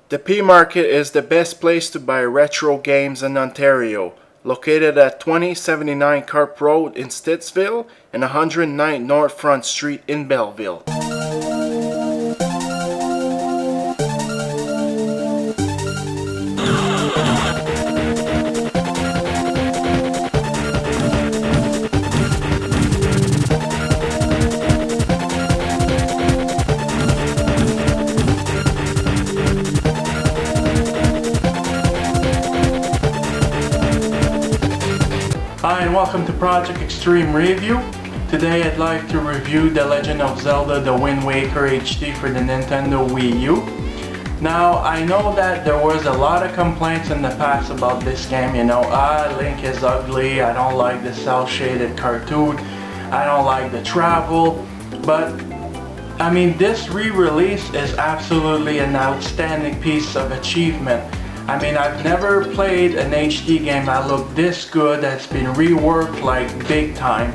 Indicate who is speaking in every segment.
Speaker 1: The P Market is the best place to buy retro games in Ontario, located at 2079 Carp Road in Stittsville and 109 North Front Street in Belleville.
Speaker 2: Hi and welcome to Project Extreme Review. Today I'd like to review The Legend of Zelda The Wind Waker HD for the Nintendo Wii U. Now I know that there was a lot of complaints in the past about this game, Link is ugly, I don't like the cel-shaded cartoon, I don't like the travel, but I mean this re-release is absolutely an outstanding piece of achievement. I mean, I've never played an HD game that looked this good, that's been reworked like big time.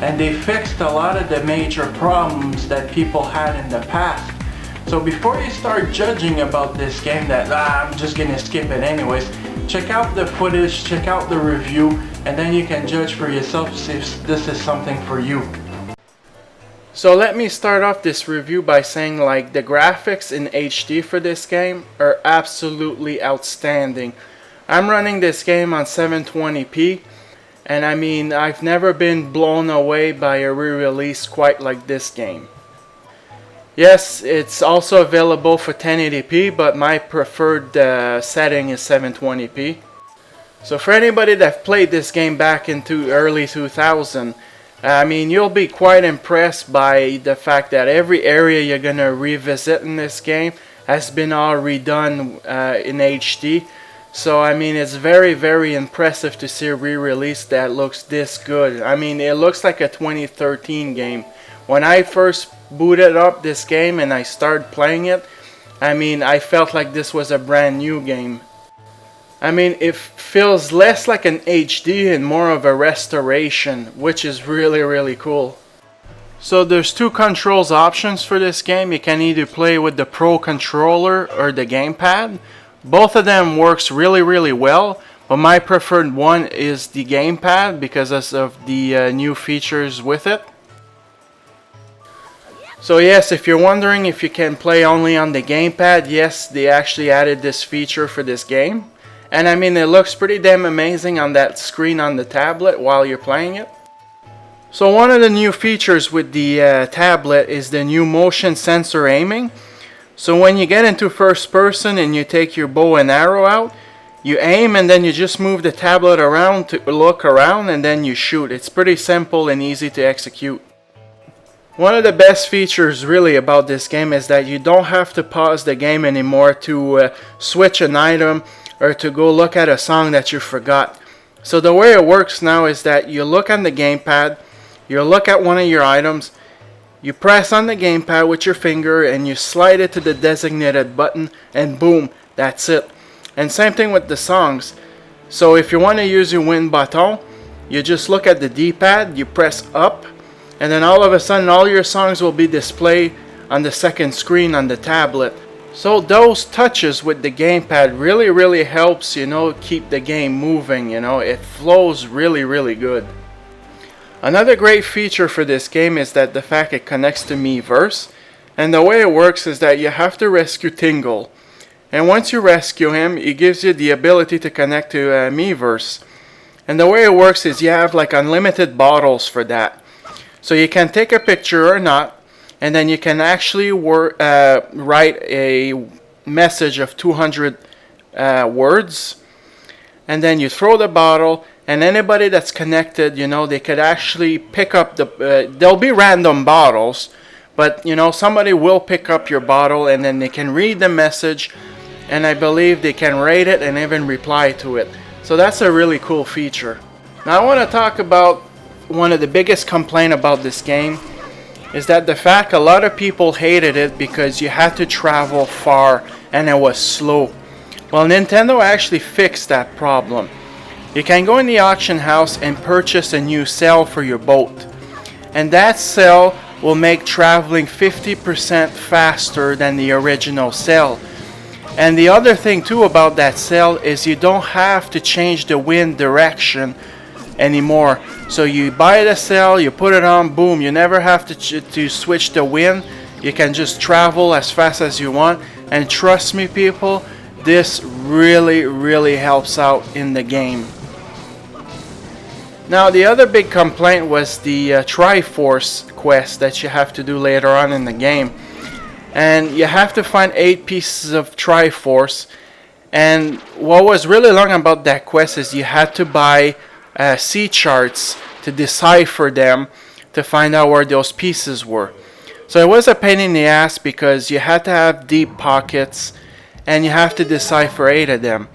Speaker 2: And they fixed a lot of the major problems that people had in the past. So before you start judging about this game that, I'm just gonna skip it anyways, check out the footage, check out the review, and then you can judge for yourself if this is something for you.
Speaker 1: So let me start off this review by saying the graphics in HD for this game are absolutely outstanding. I'm running this game on 720p and I mean I've never been blown away by a re-release quite like this game. Yes, it's also available for 1080p, but my preferred setting is 720p. So for anybody that played this game back into early 2000, I mean, you'll be quite impressed by the fact that every area you're going to revisit in this game has been all redone in HD. So, I mean, it's very, very impressive to see a re-release that looks this good. I mean, it looks like a 2013 game. When I first booted up this game and I started playing it, I mean, I felt like this was a brand new game. I mean, it feels less like an HD and more of a restoration, which is really, really cool. So there's two controls options for this game. You can either play with the Pro controller or the gamepad. Both of them works really, really well, but my preferred one is the gamepad because of the new features with it. So yes, if you're wondering if you can play only on the gamepad, yes, they actually added this feature for this game. And I mean, it looks pretty damn amazing on that screen on the tablet while you're playing it. So one of the new features with the tablet is the new motion sensor aiming. So when you get into first person and you take your bow and arrow out, you aim and then you just move the tablet around to look around and then you shoot. It's pretty simple and easy to execute. One of the best features really about this game is that you don't have to pause the game anymore to switch an item or to go look at a song that you forgot. So the way it works now is that you look on the gamepad, you look at one of your items, you press on the gamepad with your finger and you slide it to the designated button and boom, that's it. And same thing with the songs. So if you want to use your win button, you just look at the D-pad, you press up, and then all of a sudden all your songs will be displayed on the second screen on the tablet. So those touches with the gamepad really helps, keep the game moving, it flows really good. Another great feature for this game is that the fact it connects to Miiverse, and the way it works is that you have to rescue Tingle. And once you rescue him, it gives you the ability to connect to Miiverse. And the way it works is you have unlimited bottles for that. So you can take a picture or not, and then you can actually write a message of 200 words. And then you throw the bottle, and anybody that's connected, they could actually pick up there'll be random bottles, but somebody will pick up your bottle and then they can read the message, and I believe they can rate it and even reply to it. So that's a really cool feature. Now I want to talk about one of the biggest complaints about this game is that the fact a lot of people hated it because you had to travel far and it was slow. Well, Nintendo actually fixed that problem. You can go in the auction house and purchase a new cell for your boat. And that cell will make traveling 50% faster than the original cell. And the other thing too about that cell is you don't have to change the wind direction anymore. So you buy the cell, you put it on, boom, you never have to switch the wind. You can just travel as fast as you want. And trust me people, this really helps out in the game. Now the other big complaint was the Triforce quest that you have to do later on in the game. And you have to find 8 pieces of Triforce. And what was really long about that quest is you had to buy sea charts to decipher them to find out where those pieces were. So it was a pain in the ass because you had to have deep pockets and you have to decipher 8 of them.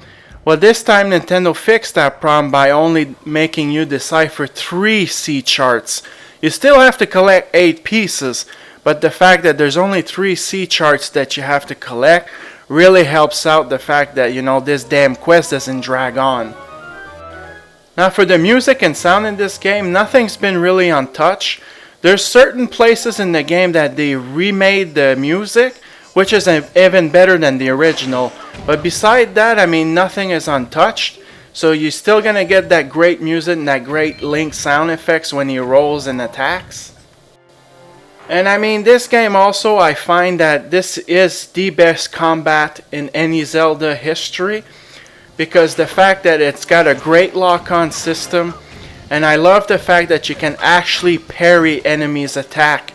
Speaker 1: Well, this time Nintendo fixed that problem by only making you decipher 3 sea charts. You still have to collect 8 pieces, but the fact that there's only 3 sea charts that you have to collect really helps out the fact that, you know, this damn quest doesn't drag on. Now for the music and sound in this game, nothing's been really untouched. There's certain places in the game that they remade the music, which is even better than the original. But beside that, I mean, nothing is untouched. So you're still gonna get that great music and that great Link sound effects when he rolls and attacks. And I mean, this game also, I find that this is the best combat in any Zelda history, because the fact that it's got a great lock-on system, and I love the fact that you can actually parry enemies' attack.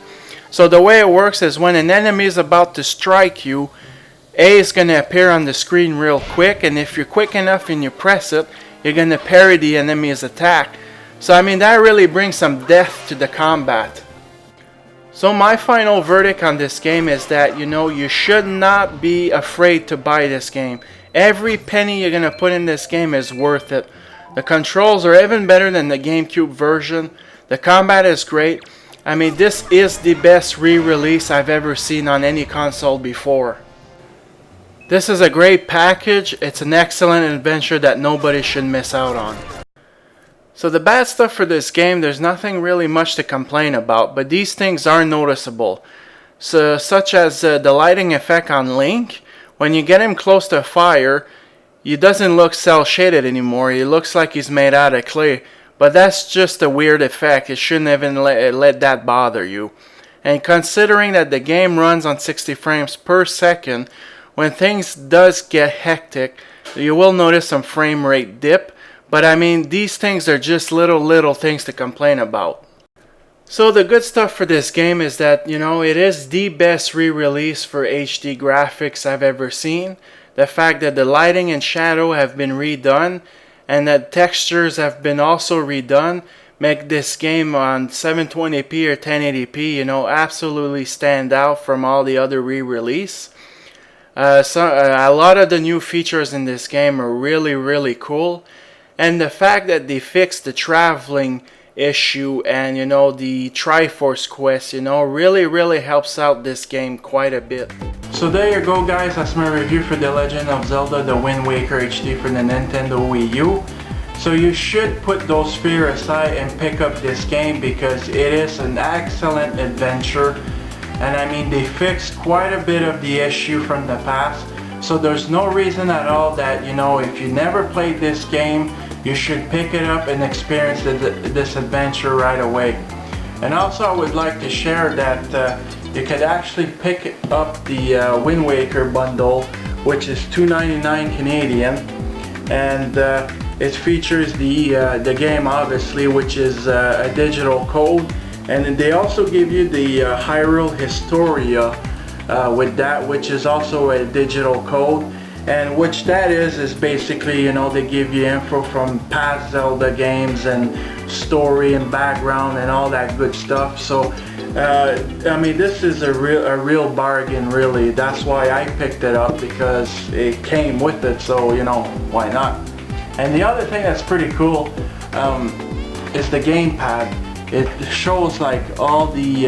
Speaker 1: So the way it works is when an enemy is about to strike you, A is going to appear on the screen real quick, and if you're quick enough and you press it, you're going to parry the enemy's attack. So I mean, that really brings some depth to the combat. So my final verdict on this game is that, you know, you should not be afraid to buy this game. Every penny you're going to put in this game is worth it. The controls are even better than the GameCube version. The combat is great. I mean, this is the best re-release I've ever seen on any console before. This is a great package. It's an excellent adventure that nobody should miss out on. So the bad stuff for this game, there's nothing really much to complain about, but these things are noticeable. So, such as the lighting effect on Link. When you get him close to a fire, he doesn't look cel shaded anymore. He looks like he's made out of clay. But that's just a weird effect. It shouldn't even let that bother you. And considering that the game runs on 60 frames per second, when things does get hectic, you will notice some frame rate dip. But I mean, these things are just little things to complain about. So the good stuff for this game is that, you know, it is the best re-release for HD graphics I've ever seen. The fact that the lighting and shadow have been redone and that textures have been also redone make this game on 720p or 1080p, you know, absolutely stand out from all the other re-release. A lot of the new features in this game are really cool. And the fact that they fixed the traveling issue and, you know, the Triforce quest, you know, really helps out this game quite a bit.
Speaker 2: So there you go guys, that's my review for The Legend of Zelda The Wind Waker HD for the Nintendo Wii U. So you should put those fears aside and pick up this game because it is an excellent adventure. And I mean, they fixed quite a bit of the issue from the past. So there's no reason at all that, you know, if you never played this game, you should pick it up and experience this adventure right away. And also I would like to share that you could actually pick up the Wind Waker bundle, which is $2.99 Canadian, and it features the game obviously, which is a digital code, and they also give you the Hyrule Historia with that, which is also a digital code. And which that is basically, you know, they give you info from past Zelda games and story and background and all that good stuff. So I mean, this is a real bargain, really. That's why I picked it up, because it came with it, so you know, why not. And the other thing that's pretty cool is the gamepad. It shows like all the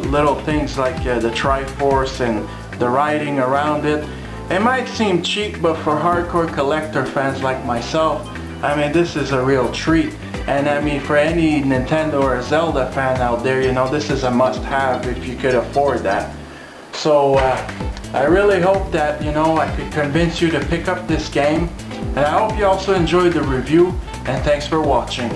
Speaker 2: little things like the Triforce and the writing around it. It might seem cheap, but for hardcore collector fans like myself, I mean, this is a real treat. And I mean, for any Nintendo or Zelda fan out there, you know, this is a must-have if you could afford that. So I really hope that, I could convince you to pick up this game. And I hope you also enjoyed the review, and thanks for watching.